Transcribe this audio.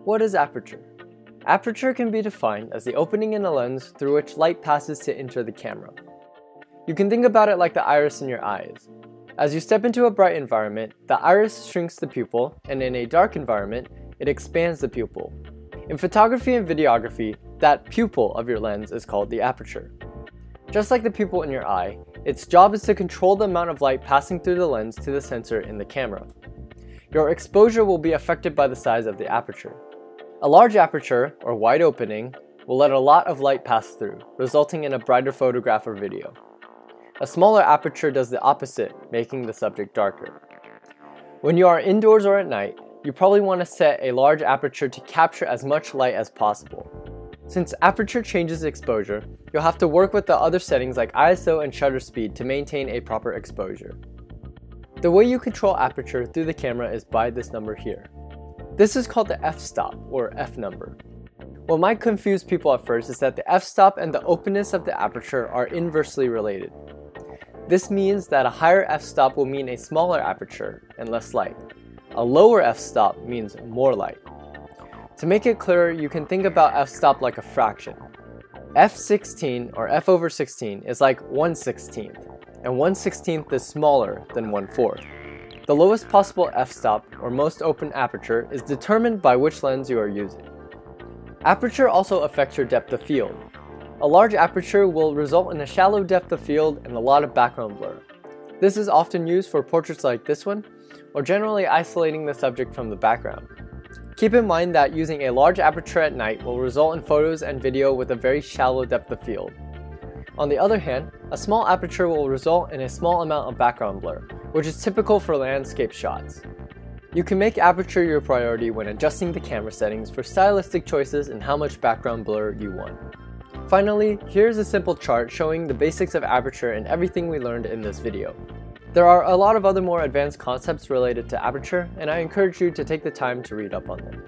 What is aperture? Aperture can be defined as the opening in a lens through which light passes to enter the camera. You can think about it like the iris in your eyes. As you step into a bright environment, the iris shrinks the pupil, and in a dark environment, it expands the pupil. In photography and videography, that pupil of your lens is called the aperture. Just like the pupil in your eye, its job is to control the amount of light passing through the lens to the sensor in the camera. Your exposure will be affected by the size of the aperture. A large aperture, or wide opening, will let a lot of light pass through, resulting in a brighter photograph or video. A smaller aperture does the opposite, making the subject darker. When you are indoors or at night, you probably want to set a large aperture to capture as much light as possible. Since aperture changes exposure, you'll have to work with the other settings like ISO and shutter speed to maintain a proper exposure. The way you control aperture through the camera is by this number here. This is called the f-stop, or f number. What might confuse people at first is that the f-stop and the openness of the aperture are inversely related. This means that a higher f-stop will mean a smaller aperture and less light. A lower f-stop means more light. To make it clearer, you can think about f-stop like a fraction. f16 or f over 16 is like 1/16th, and 1/16th is smaller than 1/4. The lowest possible f-stop, or most open aperture, is determined by which lens you are using. Aperture also affects your depth of field. A large aperture will result in a shallow depth of field and a lot of background blur. This is often used for portraits like this one, or generally isolating the subject from the background. Keep in mind that using a large aperture at night will result in photos and video with a very shallow depth of field. On the other hand, a small aperture will result in a small amount of background blur, which is typical for landscape shots. You can make aperture your priority when adjusting the camera settings for stylistic choices and how much background blur you want. Finally, here's a simple chart showing the basics of aperture and everything we learned in this video. There are a lot of other more advanced concepts related to aperture, and I encourage you to take the time to read up on them.